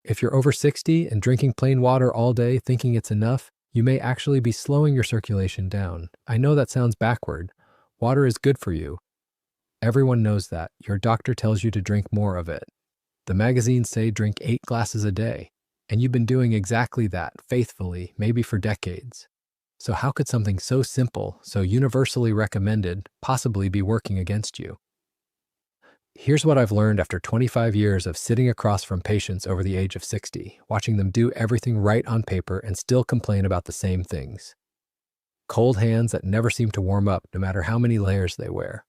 If you're over 60 and drinking plain water all day thinking it's enough, you may actually be slowing your circulation down. I know that sounds backward. Water is good for you. Everyone knows that. Your doctor tells you to drink more of it. The magazines say drink 8 glasses a day, and you've been doing exactly that, faithfully, maybe for decades. So how could something so simple, so universally recommended, possibly be working against you? Here's what I've learned after 25 years of sitting across from patients over the age of 60, watching them do everything right on paper and still complain about the same things. Cold hands that never seem to warm up no matter how many layers they wear.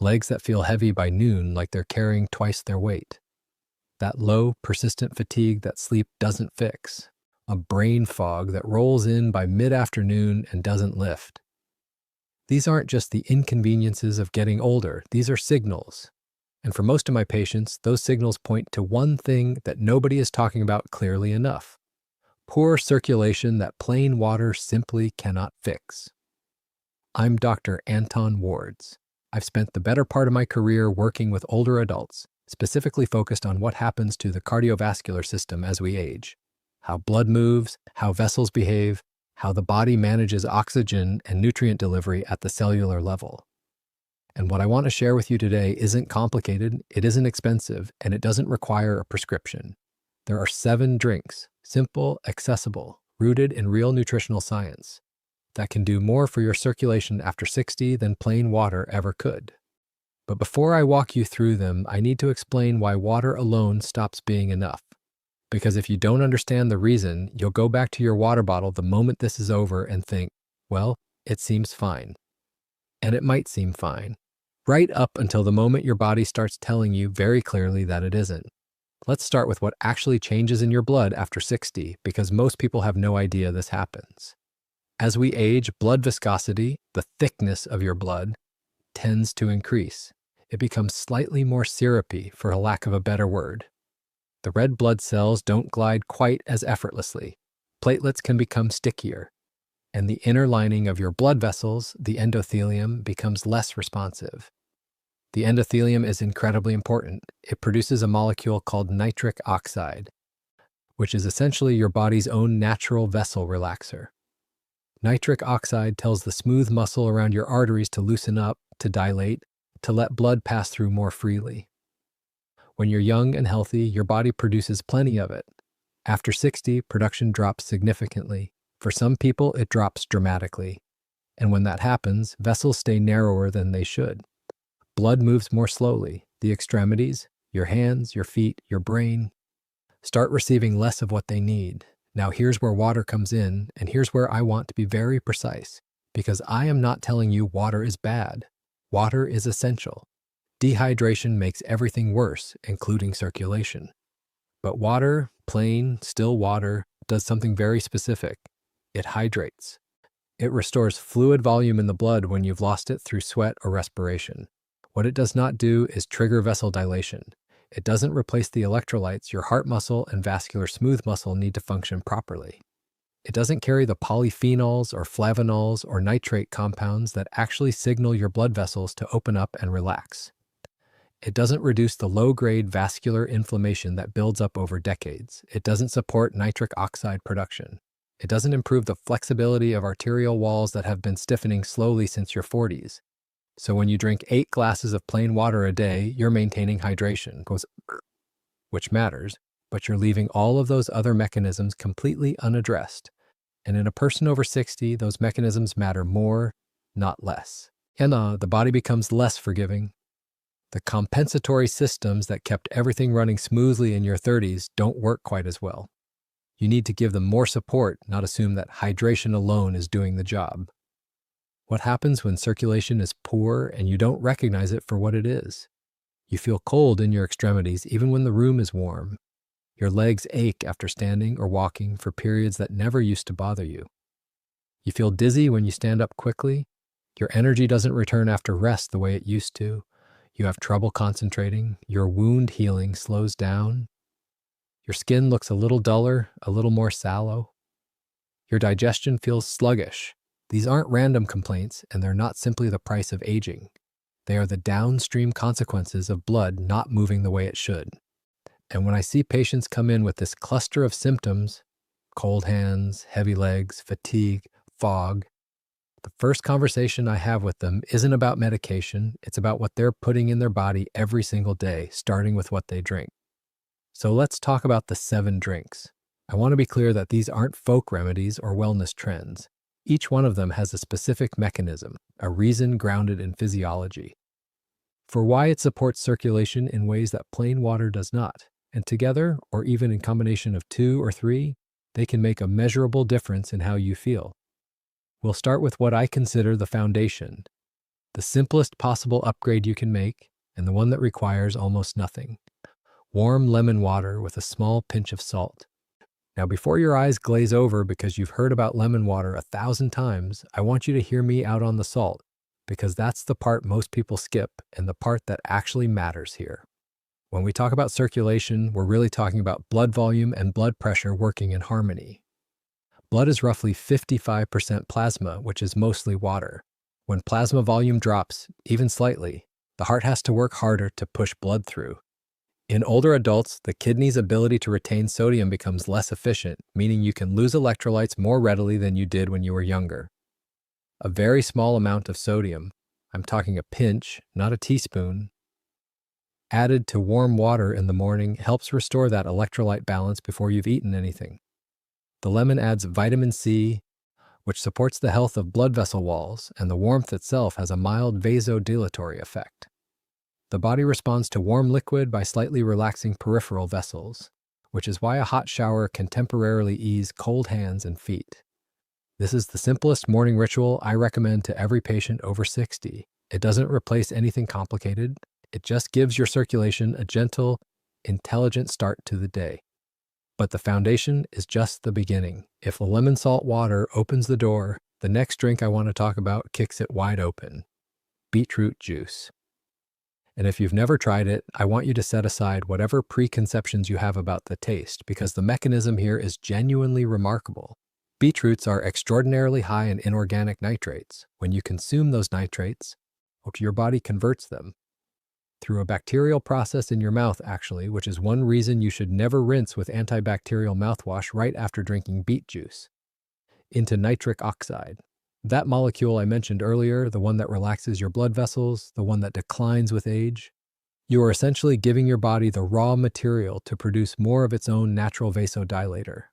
Legs that feel heavy by noon like they're carrying twice their weight. That low, persistent fatigue that sleep doesn't fix. A brain fog that rolls in by mid-afternoon and doesn't lift. These aren't just the inconveniences of getting older, these are signals. And for most of my patients, those signals point to one thing that nobody is talking about clearly enough. Poor circulation that plain water simply cannot fix. I'm Dr. Anton Wards. I've spent the better part of my career working with older adults, specifically focused on what happens to the cardiovascular system as we age. How blood moves, how vessels behave, how the body manages oxygen and nutrient delivery at the cellular level. And what I want to share with you today isn't complicated, it isn't expensive, and it doesn't require a prescription. There are 7 drinks, simple, accessible, rooted in real nutritional science, that can do more for your circulation after 60 than plain water ever could. But before I walk you through them, I need to explain why water alone stops being enough. Because if you don't understand the reason, you'll go back to your water bottle the moment this is over and think, well, it seems fine. And it might seem fine. Right up until the moment your body starts telling you very clearly that it isn't. Let's start with what actually changes in your blood after 60, because most people have no idea this happens. As we age, blood viscosity, the thickness of your blood, tends to increase. It becomes slightly more syrupy, for a lack of a better word. The red blood cells don't glide quite as effortlessly. Platelets can become stickier, and the inner lining of your blood vessels, the endothelium, becomes less responsive. The endothelium is incredibly important. It produces a molecule called nitric oxide, which is essentially your body's own natural vessel relaxer. Nitric oxide tells the smooth muscle around your arteries to loosen up, to dilate, to let blood pass through more freely. When you're young and healthy, your body produces plenty of it. After 60, production drops significantly. For some people, it drops dramatically. And when that happens, vessels stay narrower than they should. Blood moves more slowly. The extremities, your hands, your feet, your brain, start receiving less of what they need. Now here's where water comes in, and here's where I want to be very precise, because I am not telling you water is bad. Water is essential. Dehydration makes everything worse, including circulation. But water, plain, still water, does something very specific. It hydrates. It restores fluid volume in the blood when you've lost it through sweat or respiration. What it does not do is trigger vessel dilation. It doesn't replace the electrolytes your heart muscle and vascular smooth muscle need to function properly. It doesn't carry the polyphenols or flavonols or nitrate compounds that actually signal your blood vessels to open up and relax. It doesn't reduce the low-grade vascular inflammation that builds up over decades. It doesn't support nitric oxide production. It doesn't improve the flexibility of arterial walls that have been stiffening slowly since your 40s. So when you drink 8 glasses of plain water a day, you're maintaining hydration, which matters, but you're leaving all of those other mechanisms completely unaddressed. And in a person over 60, those mechanisms matter more, not less. And the body becomes less forgiving. The compensatory systems that kept everything running smoothly in your 30s don't work quite as well. You need to give them more support, not assume that hydration alone is doing the job. What happens when circulation is poor and you don't recognize it for what it is? You feel cold in your extremities even when the room is warm. Your legs ache after standing or walking for periods that never used to bother you. You feel dizzy when you stand up quickly. Your energy doesn't return after rest the way it used to. You have trouble concentrating. Your wound healing slows down. Your skin looks a little duller, a little more sallow. Your digestion feels sluggish. These aren't random complaints, and they're not simply the price of aging. They are the downstream consequences of blood not moving the way it should. And when I see patients come in with this cluster of symptoms, cold hands, heavy legs, fatigue, fog, the first conversation I have with them isn't about medication, it's about what they're putting in their body every single day, starting with what they drink. So let's talk about the 7 drinks. I want to be clear that these aren't folk remedies or wellness trends. Each one of them has a specific mechanism, a reason grounded in physiology, for why it supports circulation in ways that plain water does not. And together, or even in combination of 2 or 3, they can make a measurable difference in how you feel. We'll start with what I consider the foundation, the simplest possible upgrade you can make, and the one that requires almost nothing. Warm lemon water with a small pinch of salt. Now, before your eyes glaze over because you've heard about lemon water 1,000 times, I want you to hear me out on the salt, because that's the part most people skip and the part that actually matters here. When we talk about circulation, we're really talking about blood volume and blood pressure working in harmony. Blood is roughly 55% plasma, which is mostly water. When plasma volume drops, even slightly, the heart has to work harder to push blood through. In older adults, the kidney's ability to retain sodium becomes less efficient, meaning you can lose electrolytes more readily than you did when you were younger. A very small amount of sodium, I'm talking a pinch, not a teaspoon, added to warm water in the morning helps restore that electrolyte balance before you've eaten anything. The lemon adds vitamin C, which supports the health of blood vessel walls, and the warmth itself has a mild vasodilatory effect. The body responds to warm liquid by slightly relaxing peripheral vessels, which is why a hot shower can temporarily ease cold hands and feet. This is the simplest morning ritual I recommend to every patient over 60. It doesn't replace anything complicated. It just gives your circulation a gentle, intelligent start to the day. But the foundation is just the beginning. If the lemon salt water opens the door, the next drink I want to talk about kicks it wide open. Beetroot juice. And if you've never tried it, I want you to set aside whatever preconceptions you have about the taste, because the mechanism here is genuinely remarkable. Beetroots are extraordinarily high in inorganic nitrates. When you consume those nitrates, your body converts them through a bacterial process in your mouth, actually, which is one reason you should never rinse with antibacterial mouthwash right after drinking beet juice, into nitric oxide. That molecule I mentioned earlier, the one that relaxes your blood vessels, the one that declines with age, you are essentially giving your body the raw material to produce more of its own natural vasodilator.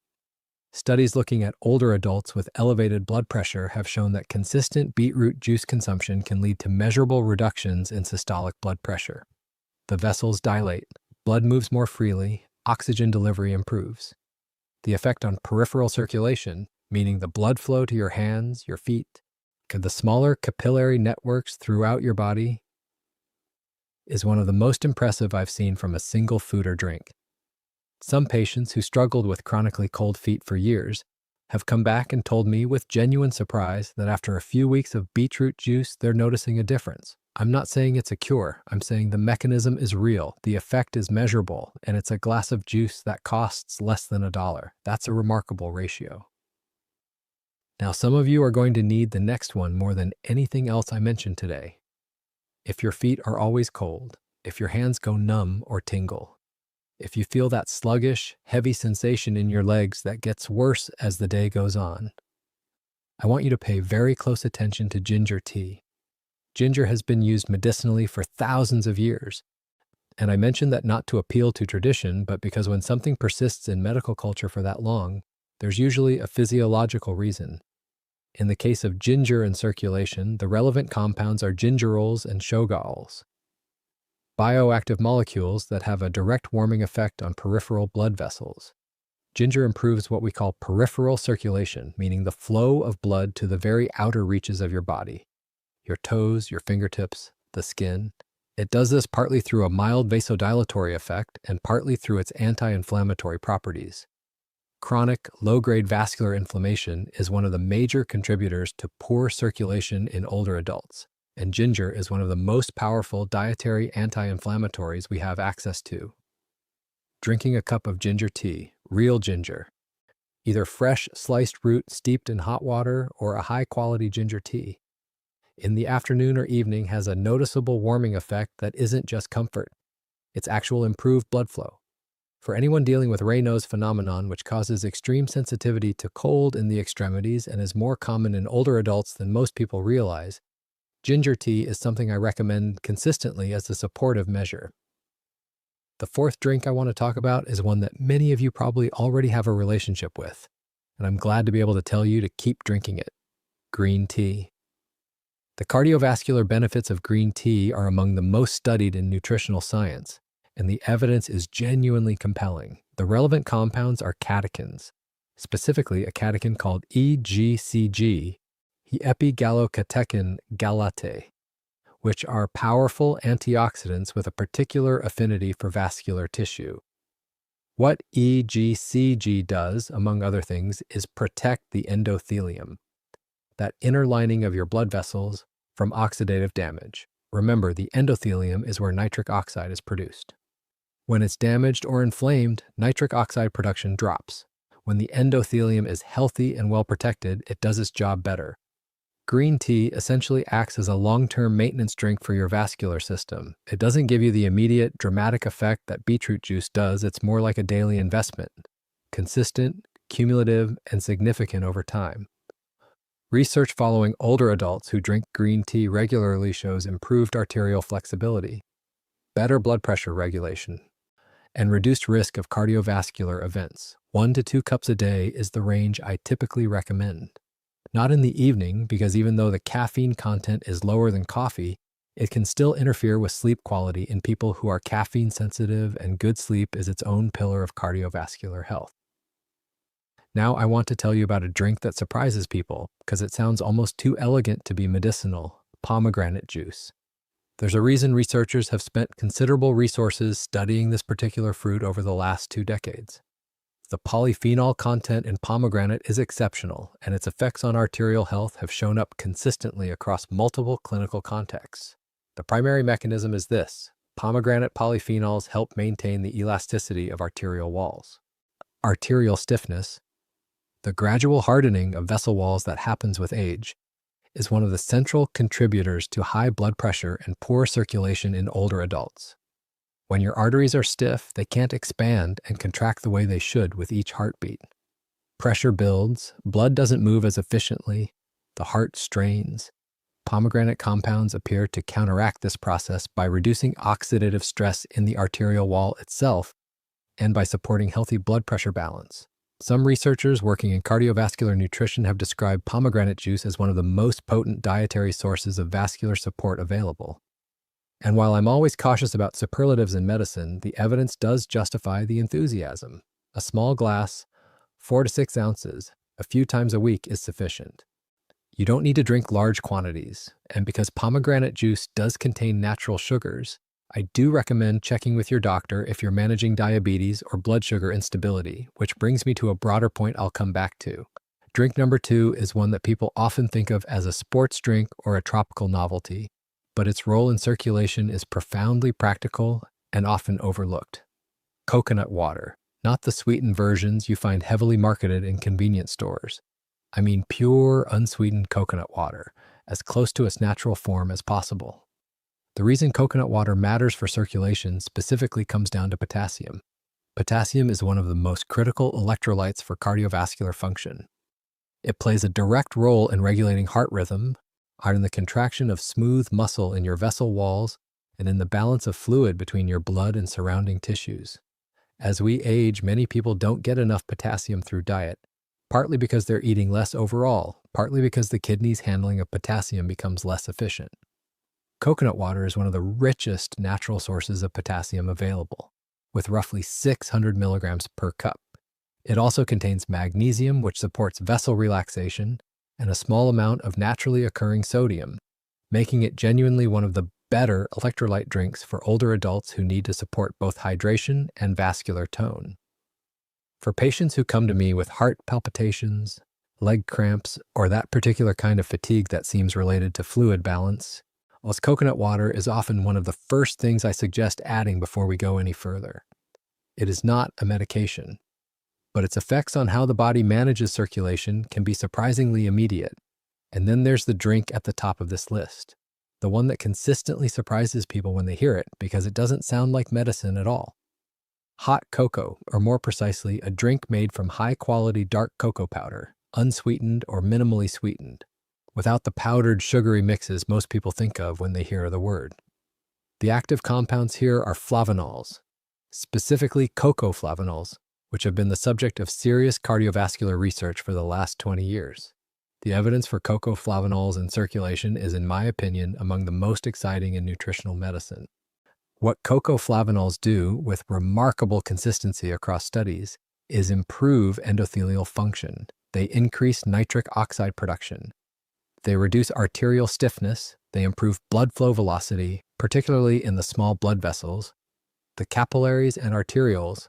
Studies looking at older adults with elevated blood pressure have shown that consistent beetroot juice consumption can lead to measurable reductions in systolic blood pressure. The vessels dilate, blood moves more freely, oxygen delivery improves. The effect on peripheral circulation, meaning the blood flow to your hands, your feet, the smaller capillary networks throughout your body, is one of the most impressive I've seen from a single food or drink. Some patients who struggled with chronically cold feet for years have come back and told me with genuine surprise that after a few weeks of beetroot juice, they're noticing a difference. I'm not saying it's a cure. I'm saying the mechanism is real, the effect is measurable, and it's a glass of juice that costs less than $1. That's a remarkable ratio. Now, some of you are going to need the next one more than anything else I mentioned today. If your feet are always cold, if your hands go numb or tingle, if you feel that sluggish, heavy sensation in your legs that gets worse as the day goes on, I want you to pay very close attention to ginger tea. Ginger has been used medicinally for thousands of years. And I mention that not to appeal to tradition, but because when something persists in medical culture for that long, there's usually a physiological reason. In the case of ginger in circulation, the relevant compounds are gingerols and shogaols, bioactive molecules that have a direct warming effect on peripheral blood vessels. Ginger improves what we call peripheral circulation, meaning the flow of blood to the very outer reaches of your body, your toes, your fingertips, the skin. It does this partly through a mild vasodilatory effect and partly through its anti-inflammatory properties. Chronic, low-grade vascular inflammation is one of the major contributors to poor circulation in older adults, and ginger is one of the most powerful dietary anti-inflammatories we have access to. Drinking a cup of ginger tea, real ginger, either fresh sliced root steeped in hot water or a high-quality ginger tea, in the afternoon or evening has a noticeable warming effect that isn't just comfort. It's actual improved blood flow. For anyone dealing with Raynaud's phenomenon, which causes extreme sensitivity to cold in the extremities and is more common in older adults than most people realize, ginger tea is something I recommend consistently as a supportive measure. The fourth drink I want to talk about is one that many of you probably already have a relationship with, and I'm glad to be able to tell you to keep drinking it: green tea. The cardiovascular benefits of green tea are among the most studied in nutritional science, and the evidence is genuinely compelling. The relevant compounds are catechins, specifically a catechin called EGCG, epigallocatechen gallate, which are powerful antioxidants with a particular affinity for vascular tissue. What EGCG does, among other things, is protect the endothelium, that inner lining of your blood vessels, from oxidative damage. Remember, the endothelium is where nitric oxide is produced. When it's damaged or inflamed, nitric oxide production drops. When the endothelium is healthy and well protected, it does its job better. Green tea essentially acts as a long-term maintenance drink for your vascular system. It doesn't give you the immediate, dramatic effect that beetroot juice does. It's more like a daily investment, consistent, cumulative, and significant over time. Research following older adults who drink green tea regularly shows improved arterial flexibility, better blood pressure regulation, and reduced risk of cardiovascular events. 1 to 2 cups a day is the range I typically recommend. Not in the evening, because even though the caffeine content is lower than coffee, it can still interfere with sleep quality in people who are caffeine sensitive, and good sleep is its own pillar of cardiovascular health. Now I want to tell you about a drink that surprises people because it sounds almost too elegant to be medicinal: pomegranate juice. There's a reason researchers have spent considerable resources studying this particular fruit over the last 2 decades. The polyphenol content in pomegranate is exceptional, and its effects on arterial health have shown up consistently across multiple clinical contexts. The primary mechanism is this: pomegranate polyphenols help maintain the elasticity of arterial walls. Arterial stiffness, the gradual hardening of vessel walls that happens with age, is one of the central contributors to high blood pressure and poor circulation in older adults. When your arteries are stiff, they can't expand and contract the way they should with each heartbeat. Pressure builds, blood doesn't move as efficiently, the heart strains. Pomegranate compounds appear to counteract this process by reducing oxidative stress in the arterial wall itself and by supporting healthy blood pressure balance. Some researchers working in cardiovascular nutrition have described pomegranate juice as one of the most potent dietary sources of vascular support available. And while I'm always cautious about superlatives in medicine, the evidence does justify the enthusiasm. A small glass, 4 to 6 ounces, a few times a week is sufficient. You don't need to drink large quantities, and because pomegranate juice does contain natural sugars, I do recommend checking with your doctor if you're managing diabetes or blood sugar instability, which brings me to a broader point I'll come back to. Drink number 2 is one that people often think of as a sports drink or a tropical novelty, but its role in circulation is profoundly practical and often overlooked. Coconut water, not the sweetened versions you find heavily marketed in convenience stores. I mean pure, unsweetened coconut water, as close to its natural form as possible. The reason coconut water matters for circulation specifically comes down to potassium. Potassium is one of the most critical electrolytes for cardiovascular function. It plays a direct role in regulating heart rhythm, in the contraction of smooth muscle in your vessel walls, and in the balance of fluid between your blood and surrounding tissues. As we age, many people don't get enough potassium through diet, partly because they're eating less overall, partly because the kidney's handling of potassium becomes less efficient. Coconut water is one of the richest natural sources of potassium available, with roughly 600 milligrams per cup. It also contains magnesium, which supports vessel relaxation, and a small amount of naturally occurring sodium, making it genuinely one of the better electrolyte drinks for older adults who need to support both hydration and vascular tone. For patients who come to me with heart palpitations, leg cramps, or that particular kind of fatigue that seems related to fluid balance, whilst coconut water is often one of the first things I suggest adding before we go any further. It is not a medication, but its effects on how the body manages circulation can be surprisingly immediate. And then there's the drink at the top of this list, the one that consistently surprises people when they hear it because it doesn't sound like medicine at all: Hot cocoa, or more precisely, a drink made from high-quality dark cocoa powder, unsweetened or minimally sweetened, without the powdered sugary mixes most people think of when they hear the word. The active compounds here are flavanols, specifically cocoa flavanols, which have been the subject of serious cardiovascular research for the last 20 years. The evidence for cocoa flavanols in circulation is, in my opinion, among the most exciting in nutritional medicine. What cocoa flavanols do, with remarkable consistency across studies, is improve endothelial function. They increase nitric oxide production. They reduce arterial stiffness. They improve blood flow velocity, particularly in the small blood vessels, the capillaries and arterioles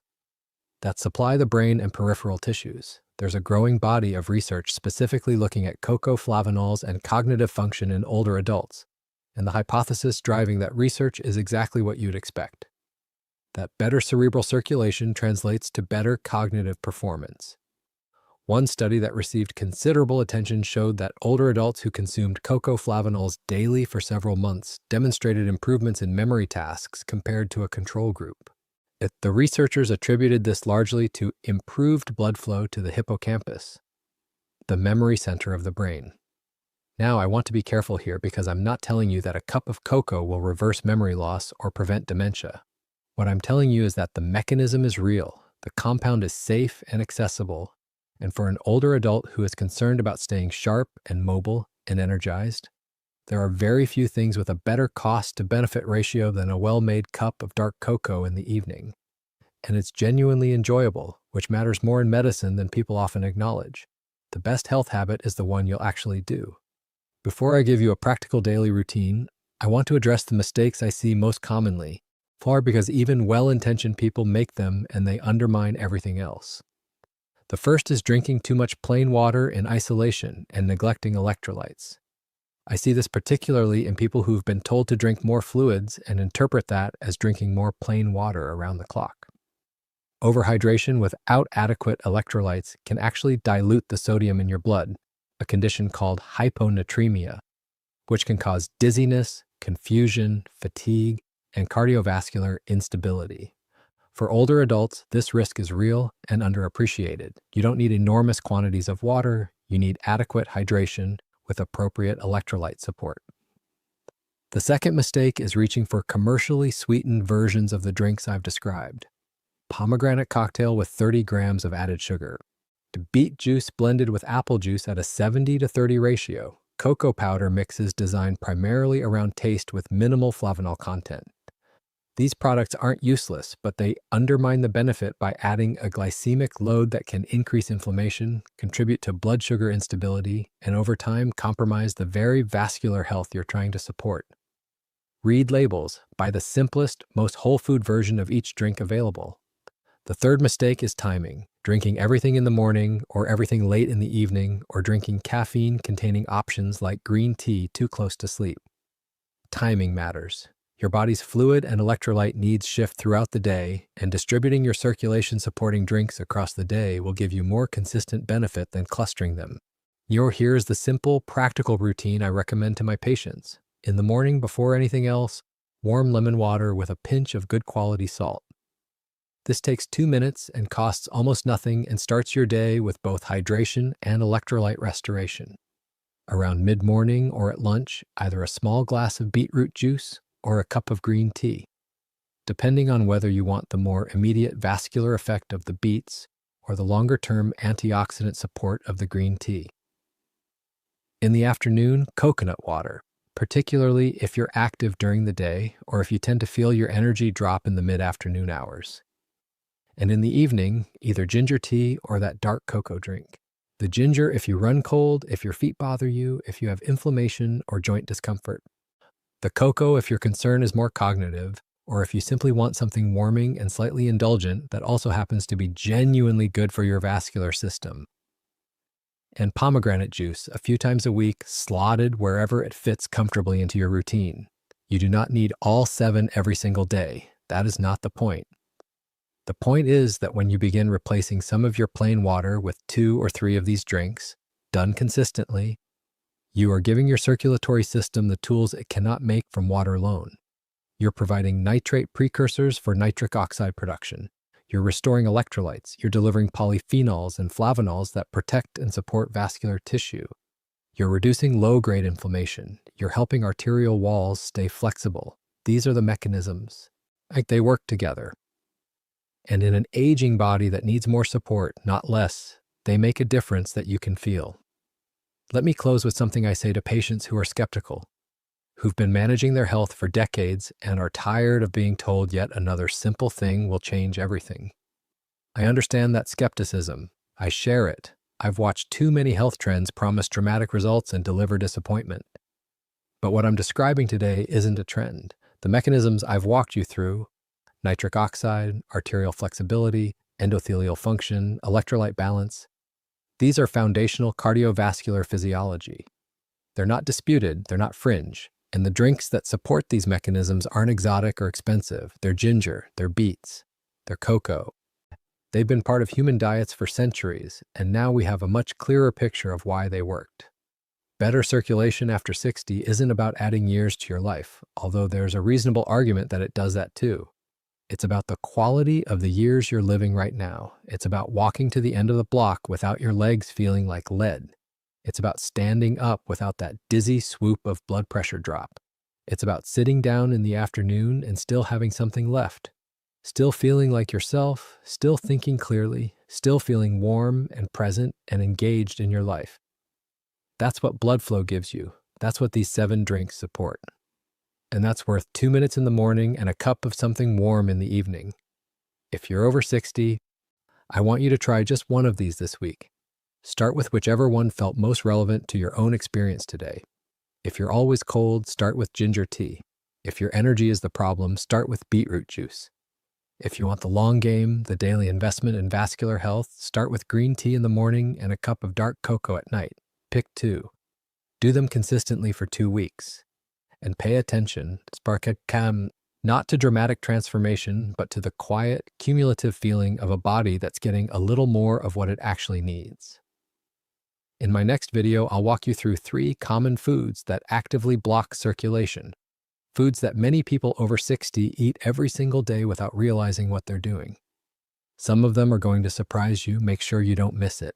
that supply the brain and peripheral tissues. There's a growing body of research specifically looking at cocoa flavanols and cognitive function in older adults. And the hypothesis driving that research is exactly what you'd expect. That better cerebral circulation translates to better cognitive performance. One study that received considerable attention showed that older adults who consumed cocoa flavanols daily for several months demonstrated improvements in memory tasks compared to a control group. The researchers attributed this largely to improved blood flow to the hippocampus, the memory center of the brain. Now, I want to be careful here because I'm not telling you that a cup of cocoa will reverse memory loss or prevent dementia. What I'm telling you is that the mechanism is real, the compound is safe and accessible, and for an older adult who is concerned about staying sharp and mobile and energized, there are very few things with a better cost-to-benefit ratio than a well-made cup of dark cocoa in the evening. And it's genuinely enjoyable, which matters more in medicine than people often acknowledge. The best health habit is the one you'll actually do. Before I give you a practical daily routine, I want to address the mistakes I see most commonly, because even well-intentioned people make them and they undermine everything else. The first is drinking too much plain water in isolation and neglecting electrolytes. I see this particularly in people who've been told to drink more fluids and interpret that as drinking more plain water around the clock. Overhydration without adequate electrolytes can actually dilute the sodium in your blood, a condition called hyponatremia, which can cause dizziness, confusion, fatigue, and cardiovascular instability. For older adults, this risk is real and underappreciated. You don't need enormous quantities of water, you need adequate hydration with appropriate electrolyte support. The second mistake is reaching for commercially sweetened versions of the drinks I've described. Pomegranate cocktail with 30 grams of added sugar. Beet juice blended with apple juice at a 70-30 ratio. Cocoa powder mixes designed primarily around taste with minimal flavanol content. These products aren't useless, but they undermine the benefit by adding a glycemic load that can increase inflammation, contribute to blood sugar instability, and over time compromise the very vascular health you're trying to support. Read labels. Buy the simplest, most whole food version of each drink available. The third mistake is timing. Drinking everything in the morning or everything late in the evening, or drinking caffeine-containing options like green tea too close to sleep. Timing matters. Your body's fluid and electrolyte needs shift throughout the day, and distributing your circulation-supporting drinks across the day will give you more consistent benefit than clustering them. Here's the simple, practical routine I recommend to my patients. In the morning, before anything else, warm lemon water with a pinch of good quality salt. This takes 2 minutes and costs almost nothing and starts your day with both hydration and electrolyte restoration. Around mid-morning or at lunch, either a small glass of beetroot juice or a cup of green tea, depending on whether you want the more immediate vascular effect of the beets or the longer-term antioxidant support of the green tea. In the afternoon, coconut water, particularly if you're active during the day or if you tend to feel your energy drop in the mid-afternoon hours. And in the evening, either ginger tea or that dark cocoa drink. The ginger if you run cold, if your feet bother you, if you have inflammation or joint discomfort. The cocoa if your concern is more cognitive, or if you simply want something warming and slightly indulgent that also happens to be genuinely good for your vascular system. And pomegranate juice a few times a week, slotted wherever it fits comfortably into your routine. You do not need all 7 every single day. That is not the point. The point is that when you begin replacing some of your plain water with 2 or 3 of these drinks, done consistently, you are giving your circulatory system the tools it cannot make from water alone. You're providing nitrate precursors for nitric oxide production. You're restoring electrolytes. You're delivering polyphenols and flavonols that protect and support vascular tissue. You're reducing low-grade inflammation. You're helping arterial walls stay flexible. These are the mechanisms. They work together. And in an aging body that needs more support, not less, they make a difference that you can feel. Let me close with something I say to patients who are skeptical, who've been managing their health for decades and are tired of being told yet another simple thing will change everything. I understand that skepticism. I share it. I've watched too many health trends promise dramatic results and deliver disappointment. But what I'm describing today isn't a trend. The mechanisms I've walked you through, nitric oxide, arterial flexibility, endothelial function, electrolyte balance, these are foundational cardiovascular physiology. They're not disputed, they're not fringe, and the drinks that support these mechanisms aren't exotic or expensive. They're ginger, they're beets, they're cocoa. They've been part of human diets for centuries, and now we have a much clearer picture of why they worked. Better circulation after 60 isn't about adding years to your life, although there's a reasonable argument that it does that too. It's about the quality of the years you're living right now. It's about walking to the end of the block without your legs feeling like lead. It's about standing up without that dizzy swoop of blood pressure drop. It's about sitting down in the afternoon and still having something left. Still feeling like yourself, still thinking clearly, still feeling warm and present and engaged in your life. That's what blood flow gives you. That's what these 7 drinks support. And that's worth 2 minutes in the morning and a cup of something warm in the evening. If you're over 60, I want you to try just one of these this week. Start with whichever one felt most relevant to your own experience today. If you're always cold, start with ginger tea. If your energy is the problem, start with beetroot juice. If you want the long game, the daily investment in vascular health, start with green tea in the morning and a cup of dark cocoa at night. Pick 2. Do them consistently for 2 weeks. And pay attention, not to dramatic transformation, but to the quiet, cumulative feeling of a body that's getting a little more of what it actually needs. In my next video, I'll walk you through 3 common foods that actively block circulation. Foods that many people over 60 eat every single day without realizing what they're doing. Some of them are going to surprise you. Make sure you don't miss it.